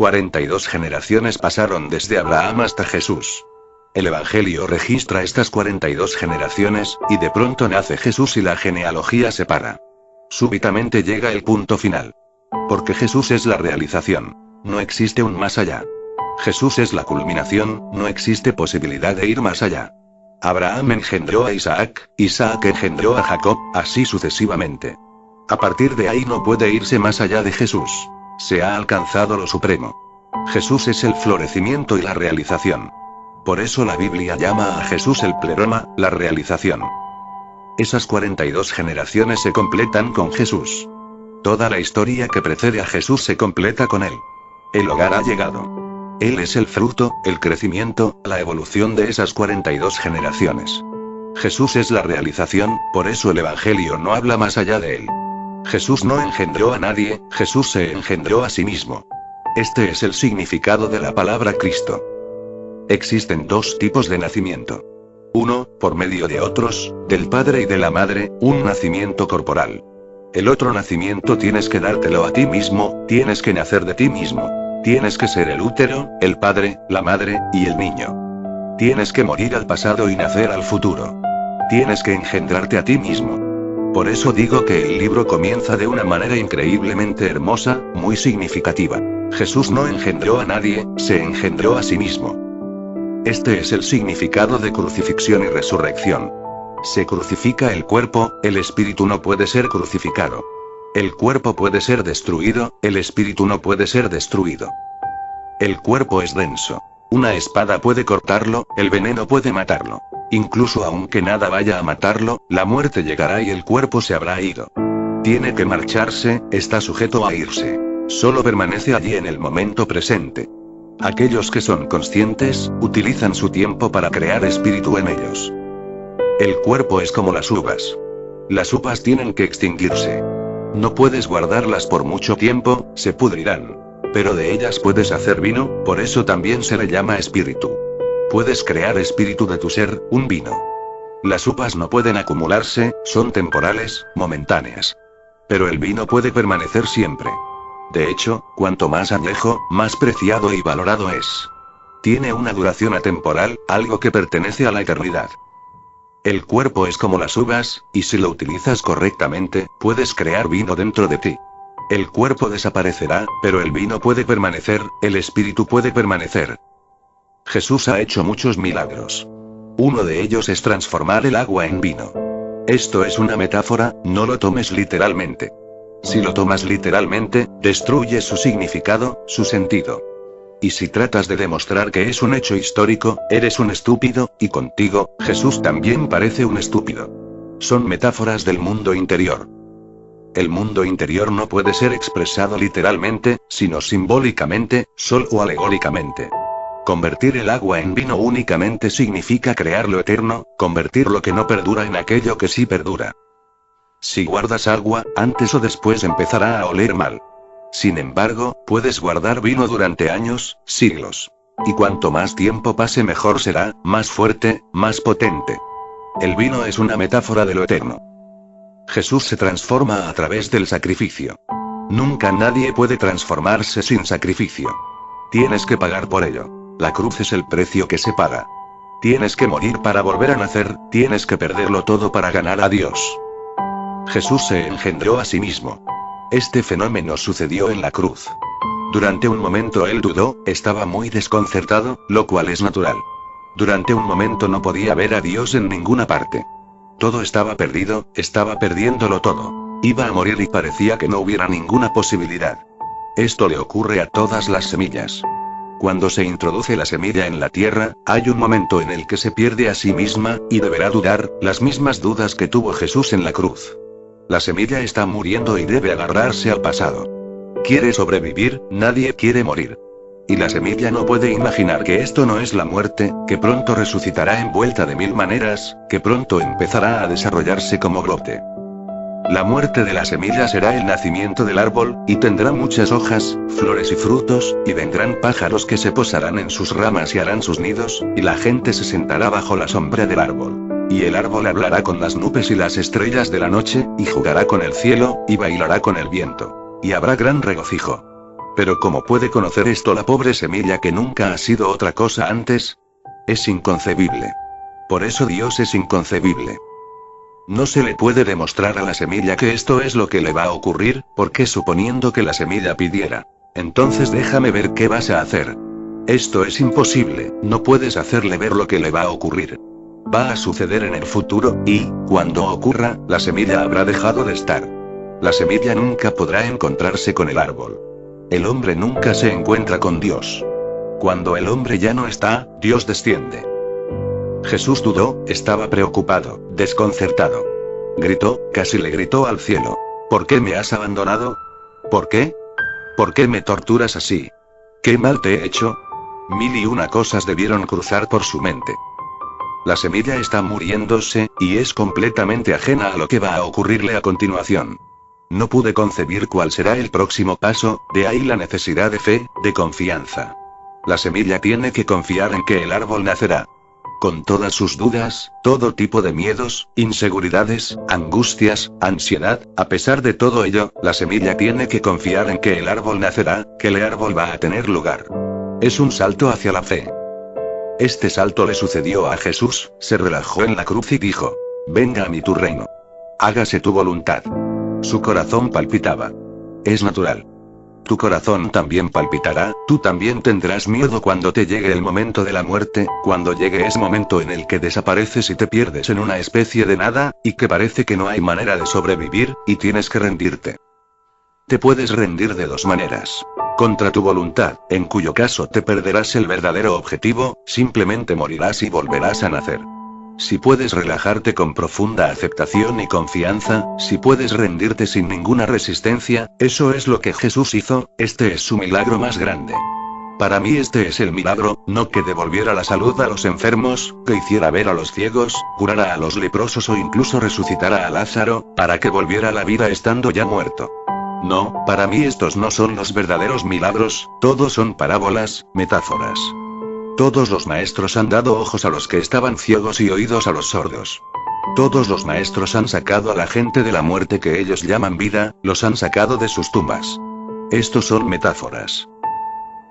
42 generaciones pasaron desde Abraham hasta Jesús. El Evangelio registra estas 42 generaciones, y de pronto nace Jesús y la genealogía se para. Súbitamente llega el punto final. Porque Jesús es la realización. No existe un más allá. Jesús es la culminación, no existe posibilidad de ir más allá. Abraham engendró a Isaac, Isaac engendró a Jacob, así sucesivamente. A partir de ahí no puede irse más allá de Jesús. Se ha alcanzado lo supremo. Jesús es el florecimiento y la realización. Por eso la Biblia llama a Jesús el pleroma, la realización. Esas 42 generaciones se completan con Jesús. Toda la historia que precede a Jesús se completa con él. El hogar ha llegado. Él es el fruto, el crecimiento, la evolución de esas 42 generaciones. Jesús es la realización, por eso el Evangelio no habla más allá de él. Jesús no engendró a nadie, Jesús se engendró a sí mismo. Este es el significado de la palabra Cristo. Existen dos tipos de nacimiento. Uno, por medio de otros, del padre y de la madre, un nacimiento corporal. El otro nacimiento tienes que dártelo a ti mismo, tienes que nacer de ti mismo. Tienes que ser el útero, el padre, la madre, y el niño. Tienes que morir al pasado y nacer al futuro. Tienes que engendrarte a ti mismo. Por eso digo que el libro comienza de una manera increíblemente hermosa, muy significativa. Jesús no engendró a nadie, se engendró a sí mismo. Este es el significado de crucifixión y resurrección. Se crucifica el cuerpo, el espíritu no puede ser crucificado. El cuerpo puede ser destruido, el espíritu no puede ser destruido. El cuerpo es denso. Una espada puede cortarlo, el veneno puede matarlo. Incluso aunque nada vaya a matarlo, la muerte llegará y el cuerpo se habrá ido. Tiene que marcharse, está sujeto a irse. Solo permanece allí en el momento presente. Aquellos que son conscientes, utilizan su tiempo para crear espíritu en ellos. El cuerpo es como las uvas. Las uvas tienen que extinguirse. No puedes guardarlas por mucho tiempo, se pudrirán. Pero de ellas puedes hacer vino, por eso también se le llama espíritu. Puedes crear espíritu de tu ser, un vino. Las uvas no pueden acumularse, son temporales, momentáneas. Pero el vino puede permanecer siempre. De hecho, cuanto más añejo, más preciado y valorado es. Tiene una duración atemporal, algo que pertenece a la eternidad. El cuerpo es como las uvas, y si lo utilizas correctamente, puedes crear vino dentro de ti. El cuerpo desaparecerá, pero el vino puede permanecer, el espíritu puede permanecer. Jesús ha hecho muchos milagros. Uno de ellos es transformar el agua en vino. Esto es una metáfora, no lo tomes literalmente. Si lo tomas literalmente, destruyes su significado, su sentido. Y si tratas de demostrar que es un hecho histórico, eres un estúpido, y contigo, Jesús también parece un estúpido. Son metáforas del mundo interior. El mundo interior no puede ser expresado literalmente, sino simbólicamente, solo o alegóricamente. Convertir el agua en vino únicamente significa crear lo eterno, convertir lo que no perdura en aquello que sí perdura. Si guardas agua, antes o después empezará a oler mal. Sin embargo, puedes guardar vino durante años, siglos. Y cuanto más tiempo pase mejor será, más fuerte, más potente. El vino es una metáfora de lo eterno. Jesús se transforma a través del sacrificio. Nunca nadie puede transformarse sin sacrificio. Tienes que pagar por ello. La cruz es el precio que se paga. Tienes que morir para volver a nacer, tienes que perderlo todo para ganar a Dios. Jesús se engendró a sí mismo. Este fenómeno sucedió en la cruz. Durante un momento él dudó, estaba muy desconcertado, lo cual es natural. Durante un momento no podía ver a Dios en ninguna parte. Todo estaba perdido, estaba perdiéndolo todo. Iba a morir y parecía que no hubiera ninguna posibilidad. Esto le ocurre a todas las semillas. Cuando se introduce la semilla en la tierra, hay un momento en el que se pierde a sí misma, y deberá dudar, las mismas dudas que tuvo Jesús en la cruz. La semilla está muriendo y debe agarrarse al pasado. Quiere sobrevivir, nadie quiere morir. Y la semilla no puede imaginar que esto no es la muerte, que pronto resucitará envuelta de mil maneras, que pronto empezará a desarrollarse como brote. La muerte de la semilla será el nacimiento del árbol, y tendrá muchas hojas, flores y frutos, y vendrán pájaros que se posarán en sus ramas y harán sus nidos, y la gente se sentará bajo la sombra del árbol. Y el árbol hablará con las nubes y las estrellas de la noche, y jugará con el cielo, y bailará con el viento. Y habrá gran regocijo. Pero ¿cómo puede conocer esto la pobre semilla que nunca ha sido otra cosa antes? Es inconcebible. Por eso Dios es inconcebible. No se le puede demostrar a la semilla que esto es lo que le va a ocurrir, porque suponiendo que la semilla pidiera, entonces déjame ver qué vas a hacer. Esto es imposible, no puedes hacerle ver lo que le va a ocurrir. Va a suceder en el futuro, y, cuando ocurra, la semilla habrá dejado de estar. La semilla nunca podrá encontrarse con el árbol. El hombre nunca se encuentra con Dios. Cuando el hombre ya no está, Dios desciende. Jesús dudó, estaba preocupado, desconcertado. Gritó, casi le gritó al cielo. ¿Por qué me has abandonado? ¿Por qué? ¿Por qué me torturas así? ¿Qué mal te he hecho? Mil y una cosas debieron cruzar por su mente. La semilla está muriéndose, y es completamente ajena a lo que va a ocurrirle a continuación. No pude concebir cuál será el próximo paso, de ahí la necesidad de fe, de confianza. La semilla tiene que confiar en que el árbol nacerá. Con todas sus dudas, todo tipo de miedos, inseguridades, angustias, ansiedad, a pesar de todo ello, la semilla tiene que confiar en que el árbol nacerá, que el árbol va a tener lugar. Es un salto hacia la fe. Este salto le sucedió a Jesús, se relajó en la cruz y dijo: venga a mí tu reino. Hágase tu voluntad. Su corazón palpitaba. Es natural. Tu corazón también palpitará, tú también tendrás miedo cuando te llegue el momento de la muerte, cuando llegue ese momento en el que desapareces y te pierdes en una especie de nada, y que parece que no hay manera de sobrevivir, y tienes que rendirte. Te puedes rendir de dos maneras. Contra tu voluntad, en cuyo caso te perderás el verdadero objetivo, simplemente morirás y volverás a nacer. Si puedes relajarte con profunda aceptación y confianza, si puedes rendirte sin ninguna resistencia, eso es lo que Jesús hizo, este es su milagro más grande. Para mí este es el milagro, no que devolviera la salud a los enfermos, que hiciera ver a los ciegos, curara a los leprosos o incluso resucitara a Lázaro, para que volviera a la vida estando ya muerto. No, para mí estos no son los verdaderos milagros, todos son parábolas, metáforas. Todos los maestros han dado ojos a los que estaban ciegos y oídos a los sordos. Todos los maestros han sacado a la gente de la muerte que ellos llaman vida, los han sacado de sus tumbas. Estos son metáforas.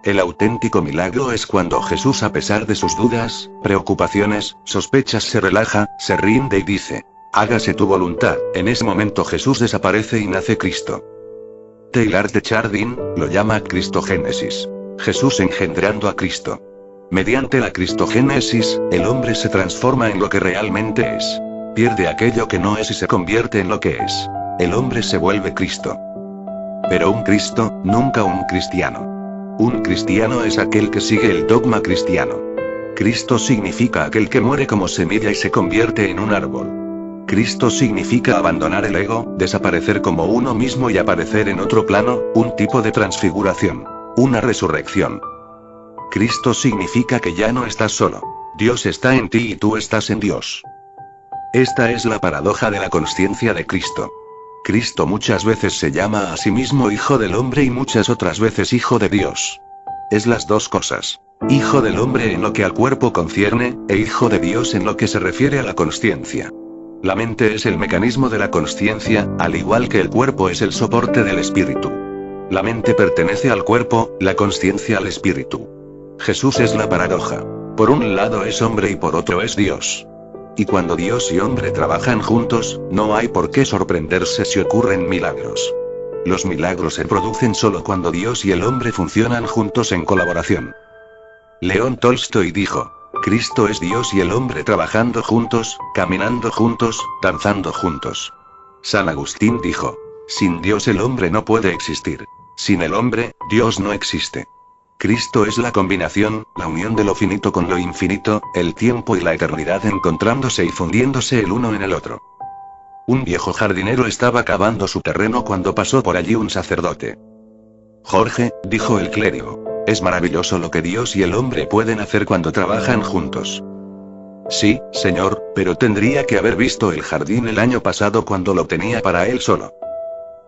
El auténtico milagro es cuando Jesús, a pesar de sus dudas, preocupaciones, sospechas, se relaja, se rinde y dice: hágase tu voluntad. En ese momento Jesús desaparece y nace Cristo. Teilhard de Chardin lo llama cristogénesis. Jesús engendrando a Cristo. Mediante la cristogénesis, el hombre se transforma en lo que realmente es. Pierde aquello que no es y se convierte en lo que es. El hombre se vuelve Cristo. Pero un Cristo, nunca un cristiano. Un cristiano es aquel que sigue el dogma cristiano. Cristo significa aquel que muere como semilla y se convierte en un árbol. Cristo significa abandonar el ego, desaparecer como uno mismo y aparecer en otro plano, un tipo de transfiguración. Una resurrección. Cristo significa que ya no estás solo. Dios está en ti y tú estás en Dios. Esta es la paradoja de la consciencia de Cristo. Cristo muchas veces se llama a sí mismo Hijo del Hombre y muchas otras veces Hijo de Dios. Es las dos cosas. Hijo del Hombre en lo que al cuerpo concierne, e Hijo de Dios en lo que se refiere a la consciencia. La mente es el mecanismo de la consciencia, al igual que el cuerpo es el soporte del espíritu. La mente pertenece al cuerpo, la consciencia al espíritu. Jesús es la paradoja. Por un lado es hombre y por otro es Dios. Y cuando Dios y hombre trabajan juntos, no hay por qué sorprenderse si ocurren milagros. Los milagros se producen solo cuando Dios y el hombre funcionan juntos en colaboración. León Tolstoy dijo: Cristo es Dios y el hombre trabajando juntos, caminando juntos, danzando juntos. San Agustín dijo: sin Dios el hombre no puede existir. Sin el hombre, Dios no existe. Cristo es la combinación, la unión de lo finito con lo infinito, el tiempo y la eternidad encontrándose y fundiéndose el uno en el otro. Un viejo jardinero estaba cavando su terreno cuando pasó por allí un sacerdote. Jorge, dijo el clérigo, es maravilloso lo que Dios y el hombre pueden hacer cuando trabajan juntos. Sí, señor, pero tendría que haber visto el jardín el año pasado cuando lo tenía para él solo.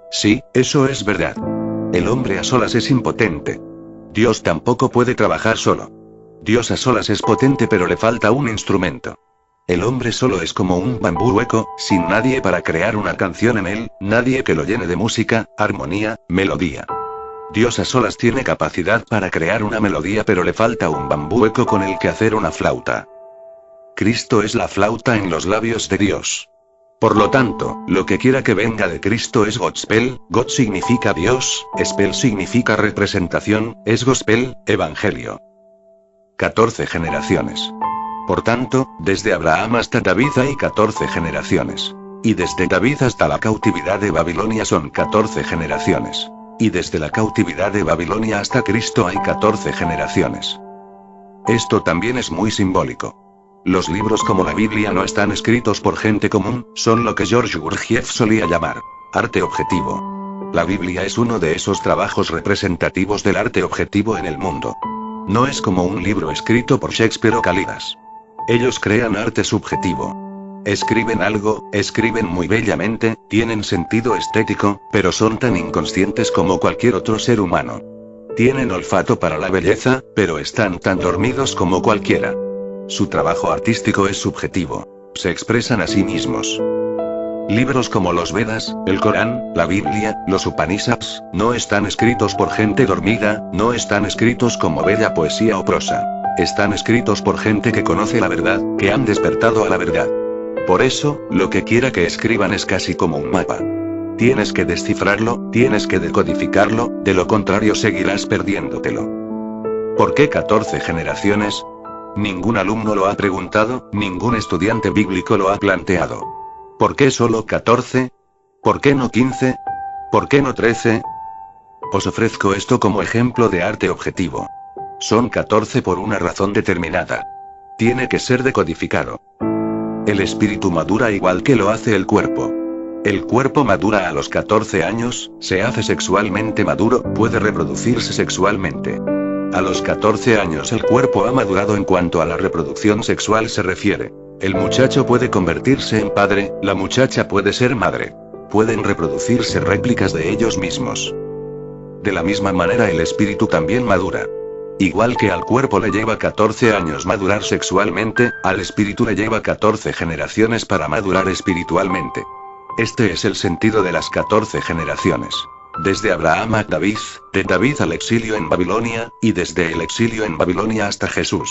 Sí, eso es verdad. El hombre a solas es impotente. Dios tampoco puede trabajar solo. Dios a solas es potente pero le falta un instrumento. El hombre solo es como un bambú hueco, sin nadie para crear una canción en él, nadie que lo llene de música, armonía, melodía. Dios a solas tiene capacidad para crear una melodía, pero le falta un bambú hueco con el que hacer una flauta. Cristo es la flauta en los labios de Dios. Por lo tanto, lo que quiera que venga de Cristo es gospel. God significa Dios, spell significa representación, es gospel, evangelio. 14 generaciones. Por tanto, desde Abraham hasta David hay 14 generaciones. Y desde David hasta la cautividad de Babilonia son 14 generaciones. Y desde la cautividad de Babilonia hasta Cristo hay 14 generaciones. Esto también es muy simbólico. Los libros como la Biblia no están escritos por gente común, son lo que George Gurdjieff solía llamar arte objetivo. La Biblia es uno de esos trabajos representativos del arte objetivo en el mundo. No es como un libro escrito por Shakespeare o Cálidas. Ellos crean arte subjetivo. Escriben algo, escriben muy bellamente, tienen sentido estético, pero son tan inconscientes como cualquier otro ser humano. Tienen olfato para la belleza, pero están tan dormidos como cualquiera. Su trabajo artístico es subjetivo. Se expresan a sí mismos. Libros como los Vedas, el Corán, la Biblia, los Upanishads, no están escritos por gente dormida, no están escritos como bella poesía o prosa. Están escritos por gente que conoce la verdad, que han despertado a la verdad. Por eso, lo que quiera que escriban es casi como un mapa. Tienes que descifrarlo, tienes que decodificarlo, de lo contrario seguirás perdiéndotelo. ¿Por qué 14 generaciones? Ningún alumno lo ha preguntado, ningún estudiante bíblico lo ha planteado. ¿Por qué solo 14? ¿Por qué no 15? ¿Por qué no 13? Os ofrezco esto como ejemplo de arte objetivo. Son 14 por una razón determinada. Tiene que ser decodificado. El espíritu madura igual que lo hace el cuerpo. El cuerpo madura a los 14 años, se hace sexualmente maduro, puede reproducirse sexualmente. A los 14 años el cuerpo ha madurado en cuanto a la reproducción sexual se refiere. El muchacho puede convertirse en padre, la muchacha puede ser madre. Pueden reproducirse réplicas de ellos mismos. De la misma manera el espíritu también madura. Igual que al cuerpo le lleva 14 años madurar sexualmente, al espíritu le lleva 14 generaciones para madurar espiritualmente. Este es el sentido de las 14 generaciones. Desde Abraham a David, de David al exilio en Babilonia, y desde el exilio en Babilonia hasta Jesús.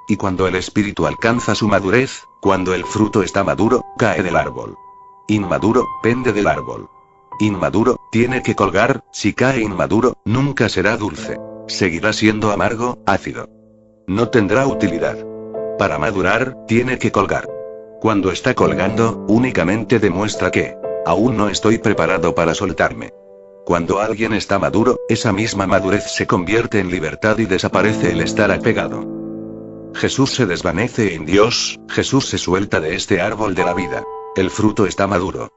Y cuando el espíritu alcanza su madurez, cuando el fruto está maduro, cae del árbol. Inmaduro, pende del árbol. Inmaduro, tiene que colgar, si cae inmaduro, nunca será dulce. Seguirá siendo amargo, ácido. No tendrá utilidad. Para madurar, tiene que colgar. Cuando está colgando, únicamente demuestra que aún no estoy preparado para soltarme. Cuando alguien está maduro, esa misma madurez se convierte en libertad y desaparece el estar apegado. Jesús se desvanece en Dios, Jesús se suelta de este árbol de la vida. El fruto está maduro.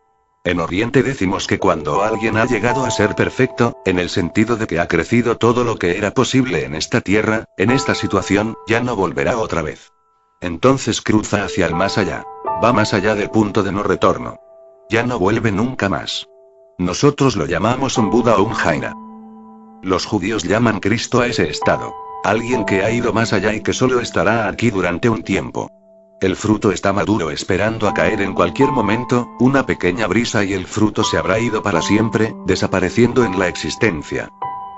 En Oriente decimos que cuando alguien ha llegado a ser perfecto, en el sentido de que ha crecido todo lo que era posible en esta tierra, en esta situación, ya no volverá otra vez. Entonces cruza hacia el más allá. Va más allá del punto de no retorno. Ya no vuelve nunca más. Nosotros lo llamamos un Buda o un Jaina. Los judíos llaman Cristo a ese estado. Alguien que ha ido más allá y que solo estará aquí durante un tiempo. El fruto está maduro esperando a caer en cualquier momento, una pequeña brisa y el fruto se habrá ido para siempre, desapareciendo en la existencia.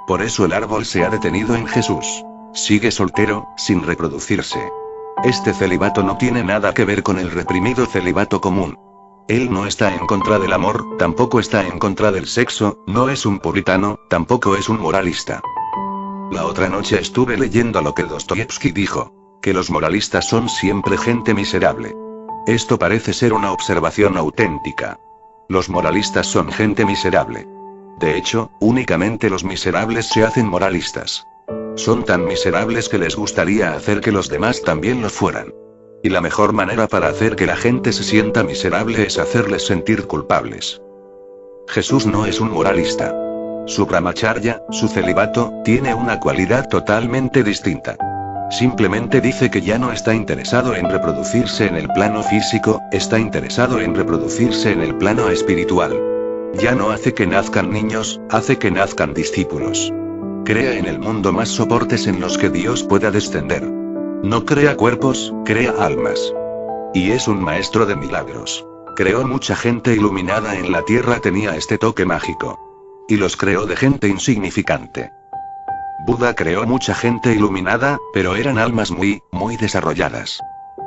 Por eso el árbol se ha detenido en Jesús. Sigue soltero, sin reproducirse. Este celibato no tiene nada que ver con el reprimido celibato común. Él no está en contra del amor, tampoco está en contra del sexo, no es un puritano, tampoco es un moralista. La otra noche estuve leyendo lo que Dostoyevsky dijo. Que los moralistas son siempre gente miserable. Esto parece ser una observación auténtica. Los moralistas son gente miserable. De hecho, únicamente los miserables se hacen moralistas. Son tan miserables que les gustaría hacer que los demás también lo fueran. Y la mejor manera para hacer que la gente se sienta miserable es hacerles sentir culpables. Jesús no es un moralista. Su brahmacharya, su celibato, tiene una cualidad totalmente distinta. Simplemente dice que ya no está interesado en reproducirse en el plano físico, está interesado en reproducirse en el plano espiritual. Ya no hace que nazcan niños, hace que nazcan discípulos. Crea en el mundo más soportes en los que Dios pueda descender. No crea cuerpos, crea almas. Y es un maestro de milagros. Creó mucha gente iluminada en la tierra, tenía este toque mágico. y los creó de gente insignificante. Buda creó mucha gente iluminada, pero eran almas muy desarrolladas.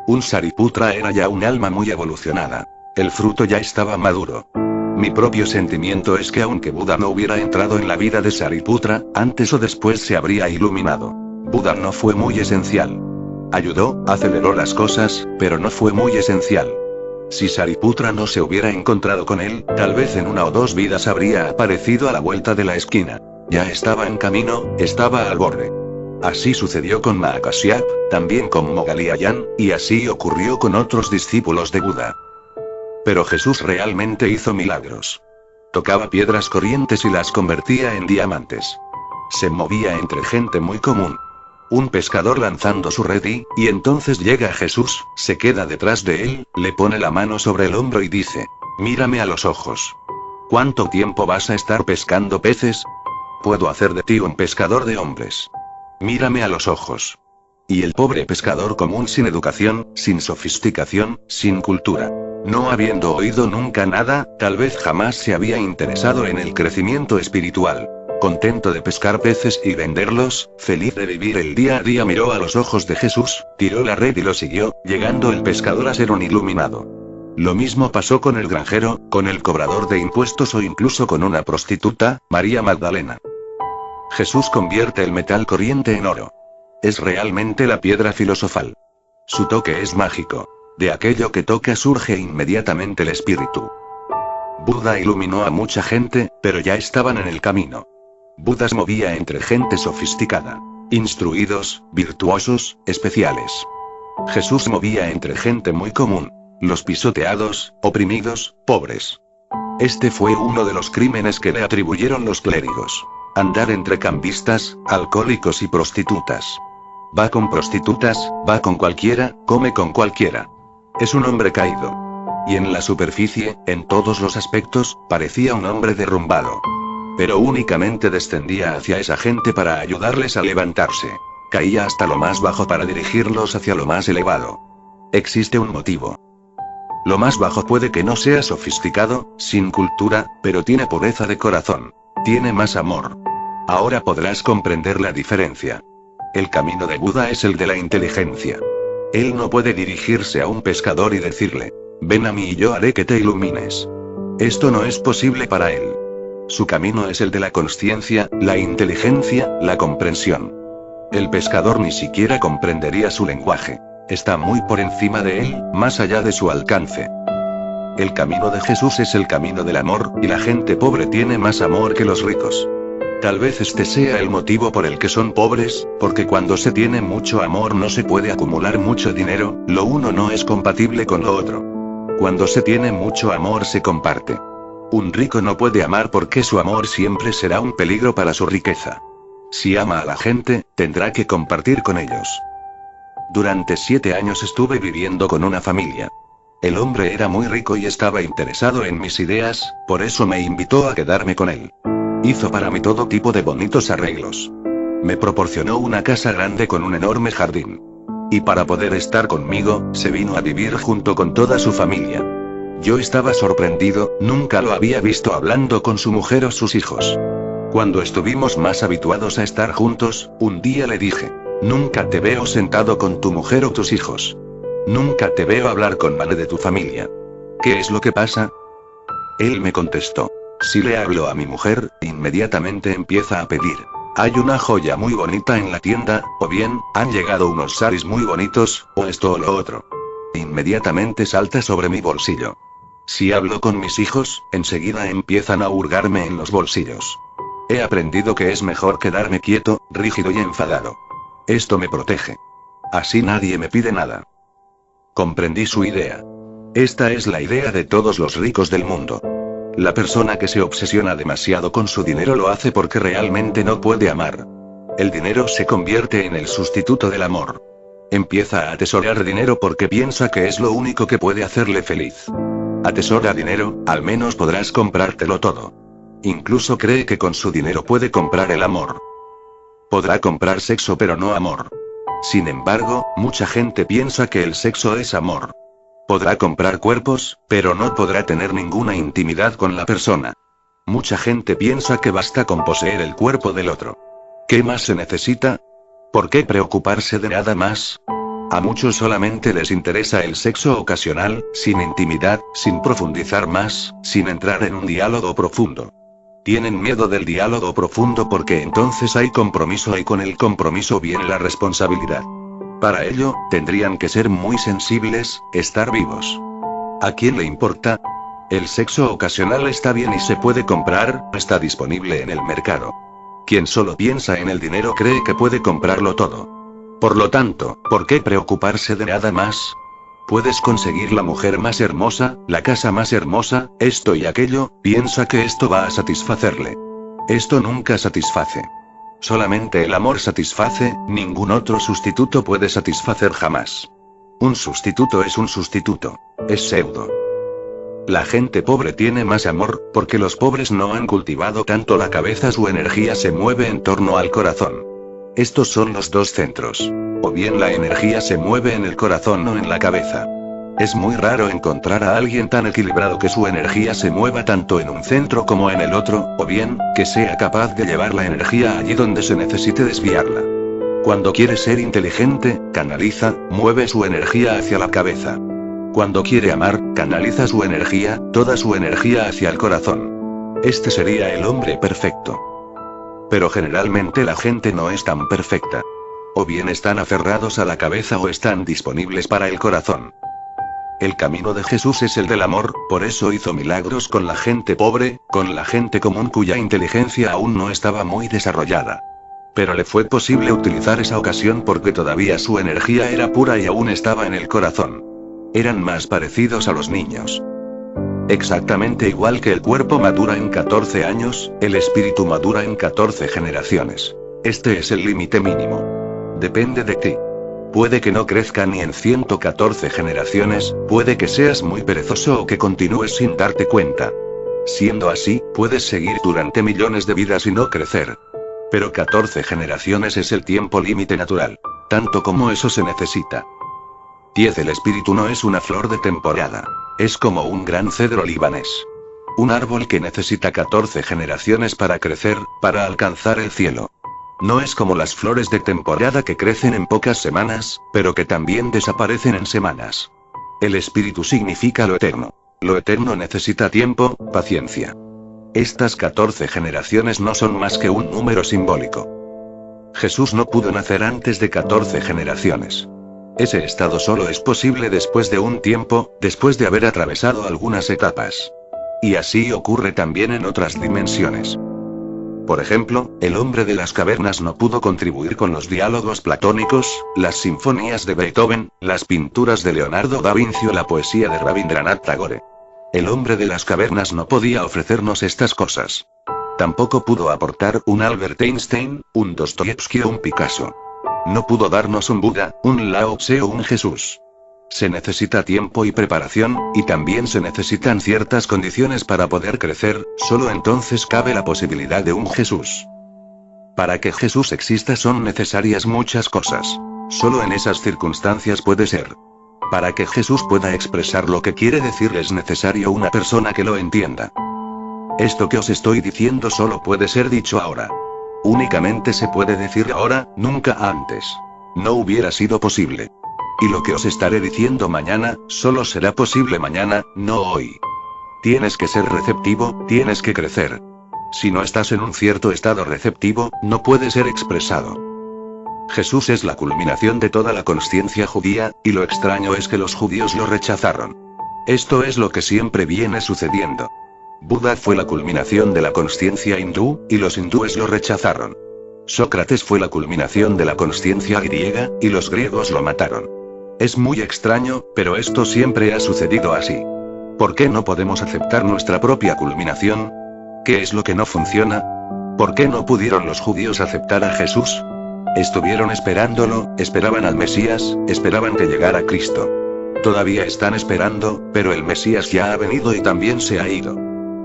Un Sariputra era ya un alma muy evolucionada. El fruto ya estaba maduro. Mi propio sentimiento es que aunque Buda no hubiera entrado en la vida de Sariputra, antes o después se habría iluminado. Buda no fue muy esencial. Ayudó, aceleró las cosas, pero no fue muy esencial. Si Sariputra no se hubiera encontrado con él, tal vez en 1 o 2 vidas habría aparecido a la vuelta de la esquina. Ya estaba en camino, estaba al borde. Así sucedió con Mahakasyap, también con Mogaliayan, y así ocurrió con otros discípulos de Buda. Pero Jesús realmente hizo milagros. Tocaba piedras corrientes y las convertía en diamantes. Se movía entre gente muy común. Un pescador lanzando su red y entonces llega Jesús, se queda detrás de él, le pone la mano sobre el hombro y dice: mírame a los ojos. ¿Cuánto tiempo vas a estar pescando peces? Puedo hacer de ti un pescador de hombres. Mírame a los ojos. Y el pobre pescador común, sin educación, sin sofisticación, sin cultura, no habiendo oído nunca nada, tal vez jamás se había interesado en el crecimiento espiritual. Contento de pescar peces y venderlos, feliz de vivir el día a día, miró a los ojos de Jesús, tiró la red y lo siguió, llegando el pescador a ser un iluminado. Lo mismo pasó con el granjero, con el cobrador de impuestos o incluso con una prostituta, María Magdalena. Jesús convierte el metal corriente en oro. Es realmente la piedra filosofal. Su toque es mágico. De aquello que toca surge inmediatamente el espíritu. Buda iluminó a mucha gente, pero ya estaban en el camino. Buda se movía entre gente sofisticada, instruidos, virtuosos, especiales. Jesús movía entre gente muy común, los pisoteados, oprimidos, pobres. Este fue uno de los crímenes que le atribuyeron los clérigos. Andar entre cambistas, alcohólicos y prostitutas. Va con prostitutas, va con cualquiera, come con cualquiera. Es un hombre caído. Y en la superficie, en todos los aspectos, parecía un hombre derrumbado. Pero únicamente descendía hacia esa gente para ayudarles a levantarse. Caía hasta lo más bajo para dirigirlos hacia lo más elevado. Existe un motivo. Lo más bajo puede que no sea sofisticado, sin cultura, pero tiene pureza de corazón. Tiene más amor. Ahora podrás comprender la diferencia. El camino de Buda es el de la inteligencia. Él no puede dirigirse a un pescador y decirle: ven a mí y yo haré que te ilumines. Esto no es posible para él. Su camino es el de la consciencia, la inteligencia, la comprensión. El pescador ni siquiera comprendería su lenguaje. Está muy por encima de él, más allá de su alcance. El camino de Jesús es el camino del amor, y la gente pobre tiene más amor que los ricos. Tal vez este sea el motivo por el que son pobres, porque cuando se tiene mucho amor no se puede acumular mucho dinero, lo uno no es compatible con lo otro. Cuando se tiene mucho amor se comparte. Un rico no puede amar porque su amor siempre será un peligro para su riqueza. Si ama a la gente, tendrá que compartir con ellos. Durante 7 años estuve viviendo con una familia. El hombre era muy rico y estaba interesado en mis ideas, por eso me invitó a quedarme con él. Hizo para mí todo tipo de bonitos arreglos. Me proporcionó una casa grande con un enorme jardín. Y para poder estar conmigo, se vino a vivir junto con toda su familia. Yo estaba sorprendido, nunca lo había visto hablando con su mujer o sus hijos. Cuando estuvimos más habituados a estar juntos, un día le dije: nunca te veo sentado con tu mujer o tus hijos. Nunca te veo hablar con nadie de tu familia. ¿Qué es lo que pasa? Él me contestó: si le hablo a mi mujer, inmediatamente empieza a pedir: hay una joya muy bonita en la tienda, o bien, han llegado unos saris muy bonitos, o esto o lo otro. Inmediatamente salta sobre mi bolsillo. Si hablo con mis hijos, enseguida empiezan a hurgarme en los bolsillos. He aprendido que es mejor quedarme quieto, rígido y enfadado. Esto me protege. Así nadie me pide nada. Comprendí su idea. Esta es la idea de todos los ricos del mundo. La persona que se obsesiona demasiado con su dinero lo hace porque realmente no puede amar. El dinero se convierte en el sustituto del amor. Empieza a atesorar dinero porque piensa que es lo único que puede hacerle feliz. Atesora dinero, al menos podrás comprártelo todo. Incluso cree que con su dinero puede comprar el amor. Podrá comprar sexo pero no amor. Sin embargo, mucha gente piensa que el sexo es amor. Podrá comprar cuerpos, pero no podrá tener ninguna intimidad con la persona. Mucha gente piensa que basta con poseer el cuerpo del otro. ¿Qué más se necesita? ¿Por qué preocuparse de nada más? A muchos solamente les interesa el sexo ocasional, sin intimidad, sin profundizar más, sin entrar en un diálogo profundo. Tienen miedo del diálogo profundo porque entonces hay compromiso y con el compromiso viene la responsabilidad. Para ello, tendrían que ser muy sensibles, estar vivos. ¿A quién le importa? El sexo ocasional está bien y se puede comprar, está disponible en el mercado. Quien solo piensa en el dinero cree que puede comprarlo todo. Por lo tanto, ¿por qué preocuparse de nada más? Puedes conseguir la mujer más hermosa, la casa más hermosa, esto y aquello, piensa que esto va a satisfacerle. Esto nunca satisface. Solamente el amor satisface, ningún otro sustituto puede satisfacer jamás. Un sustituto es un sustituto. Es pseudo. La gente pobre tiene más amor, porque los pobres no han cultivado tanto la cabeza, su energía se mueve en torno al corazón. Estos son los dos centros. O bien la energía se mueve en el corazón o en la cabeza. Es muy raro encontrar a alguien tan equilibrado que su energía se mueva tanto en un centro como en el otro, o bien, que sea capaz de llevar la energía allí donde se necesite desviarla. Cuando quiere ser inteligente, canaliza, mueve su energía hacia la cabeza. Cuando quiere amar, canaliza su energía, toda su energía hacia el corazón. Este sería el hombre perfecto. Pero generalmente la gente no es tan perfecta. O bien están aferrados a la cabeza o están disponibles para el corazón. El camino de Jesús es el del amor, por eso hizo milagros con la gente pobre, con la gente común cuya inteligencia aún no estaba muy desarrollada. Pero le fue posible utilizar esa ocasión porque todavía su energía era pura y aún estaba en el corazón. Eran más parecidos a los niños. Exactamente igual que el cuerpo madura en 14 años, el espíritu madura en 14 generaciones. Este es el límite mínimo. Depende de ti. Puede que no crezca ni en 114 generaciones, puede que seas muy perezoso o que continúes sin darte cuenta. Siendo así, puedes seguir durante millones de vidas y no crecer. Pero 14 generaciones es el tiempo límite natural. Tanto como eso se necesita. 10. El espíritu no es una flor de temporada. Es como un gran cedro libanés. Un árbol que necesita 14 generaciones para crecer, para alcanzar el cielo. No es como las flores de temporada que crecen en pocas semanas, pero que también desaparecen en semanas. El espíritu significa lo eterno. Lo eterno necesita tiempo, paciencia. Estas 14 generaciones no son más que un número simbólico. Jesús no pudo nacer antes de 14 generaciones. Ese estado solo es posible después de un tiempo, después de haber atravesado algunas etapas. Y así ocurre también en otras dimensiones. Por ejemplo, el hombre de las cavernas no pudo contribuir con los diálogos platónicos, las sinfonías de Beethoven, las pinturas de Leonardo da Vinci o la poesía de Rabindranath Tagore. El hombre de las cavernas no podía ofrecernos estas cosas. Tampoco pudo aportar un Albert Einstein, un Dostoyevsky o un Picasso. No pudo darnos un Buda, un Lao Tse o un Jesús. Se necesita tiempo y preparación, y también se necesitan ciertas condiciones para poder crecer, solo entonces cabe la posibilidad de un Jesús. Para que Jesús exista son necesarias muchas cosas. Solo en esas circunstancias puede ser. Para que Jesús pueda expresar lo que quiere decir es necesario una persona que lo entienda. Esto que os estoy diciendo solo puede ser dicho ahora. Únicamente se puede decir ahora, nunca antes. No hubiera sido posible. Y lo que os estaré diciendo mañana, solo será posible mañana, no hoy. Tienes que ser receptivo, tienes que crecer. Si no estás en un cierto estado receptivo, no puede ser expresado. Jesús es la culminación de toda la consciencia judía, y lo extraño es que los judíos lo rechazaron. Esto es lo que siempre viene sucediendo. Buda fue la culminación de la consciencia hindú, y los hindúes lo rechazaron. Sócrates fue la culminación de la consciencia griega, y los griegos lo mataron. Es muy extraño, pero esto siempre ha sucedido así. ¿Por qué no podemos aceptar nuestra propia culminación? ¿Qué es lo que no funciona? ¿Por qué no pudieron los judíos aceptar a Jesús? Estuvieron esperándolo, esperaban al Mesías, esperaban que llegara Cristo. Todavía están esperando, pero el Mesías ya ha venido y también se ha ido.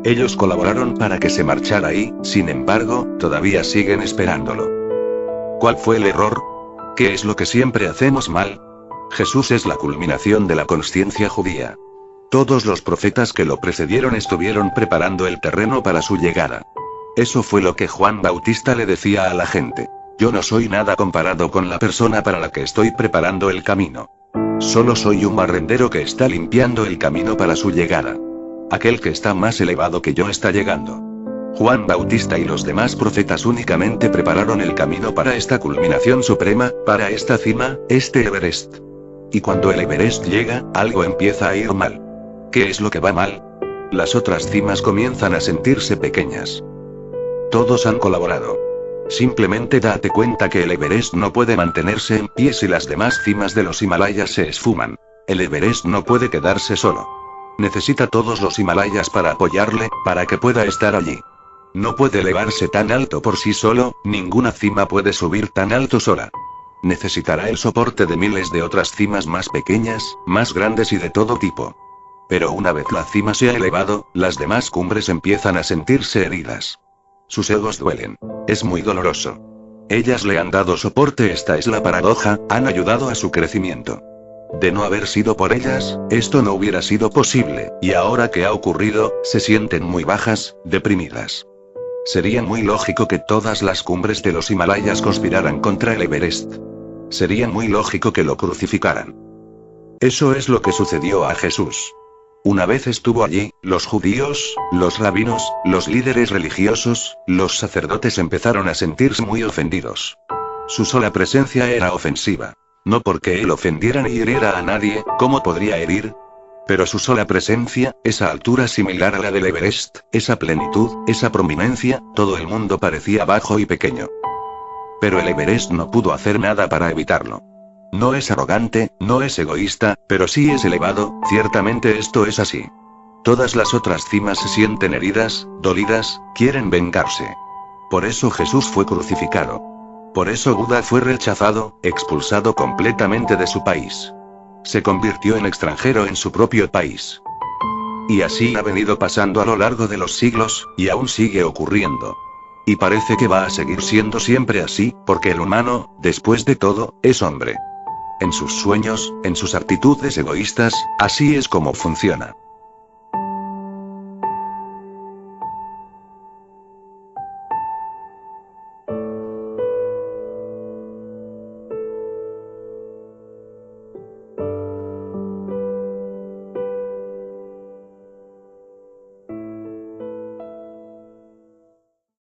Ellos colaboraron para que se marchara y, sin embargo, todavía siguen esperándolo. ¿Cuál fue el error? ¿Qué es lo que siempre hacemos mal? Jesús es la culminación de la consciencia judía. Todos los profetas que lo precedieron estuvieron preparando el terreno para su llegada. Eso fue lo que Juan Bautista le decía a la gente. Yo no soy nada comparado con la persona para la que estoy preparando el camino. Solo soy un barrendero que está limpiando el camino para su llegada. Aquel que está más elevado que yo está llegando. Juan Bautista y los demás profetas únicamente prepararon el camino para esta culminación suprema, para esta cima, este Everest. Y cuando el Everest llega, algo empieza a ir mal. ¿Qué es lo que va mal? Las otras cimas comienzan a sentirse pequeñas. Todos han colaborado. Simplemente date cuenta que el Everest no puede mantenerse en pie si las demás cimas de los Himalayas se esfuman. El Everest no puede quedarse solo. Necesita todos los Himalayas para apoyarle, para que pueda estar allí. No puede elevarse tan alto por sí solo, ninguna cima puede subir tan alto sola. Necesitará el soporte de miles de otras cimas más pequeñas, más grandes y de todo tipo. Pero una vez la cima se ha elevado, las demás cumbres empiezan a sentirse heridas. Sus egos duelen. Es muy doloroso. Ellas le han dado soporte, esta es la paradoja, han ayudado a su crecimiento. De no haber sido por ellas, esto no hubiera sido posible, y ahora que ha ocurrido, se sienten muy bajas, deprimidas. Sería muy lógico que todas las cumbres de los Himalayas conspiraran contra el Everest. Sería muy lógico que lo crucificaran. Eso es lo que sucedió a Jesús. Una vez estuvo allí, los judíos, los rabinos, los líderes religiosos, los sacerdotes empezaron a sentirse muy ofendidos. Su sola presencia era ofensiva. No porque él ofendiera ni hiriera a nadie, ¿cómo podría herir? Pero su sola presencia, esa altura similar a la del Everest, esa plenitud, esa prominencia, todo el mundo parecía bajo y pequeño. Pero el Everest no pudo hacer nada para evitarlo. No es arrogante, no es egoísta, pero sí es elevado, ciertamente esto es así. Todas las otras cimas se sienten heridas, dolidas, quieren vengarse. Por eso Jesús fue crucificado. Por eso Buda fue rechazado, expulsado completamente de su país. Se convirtió en extranjero en su propio país. Y así ha venido pasando a lo largo de los siglos, y aún sigue ocurriendo. Y parece que va a seguir siendo siempre así, porque el humano, después de todo, es hombre. En sus sueños, en sus actitudes egoístas, así es como funciona.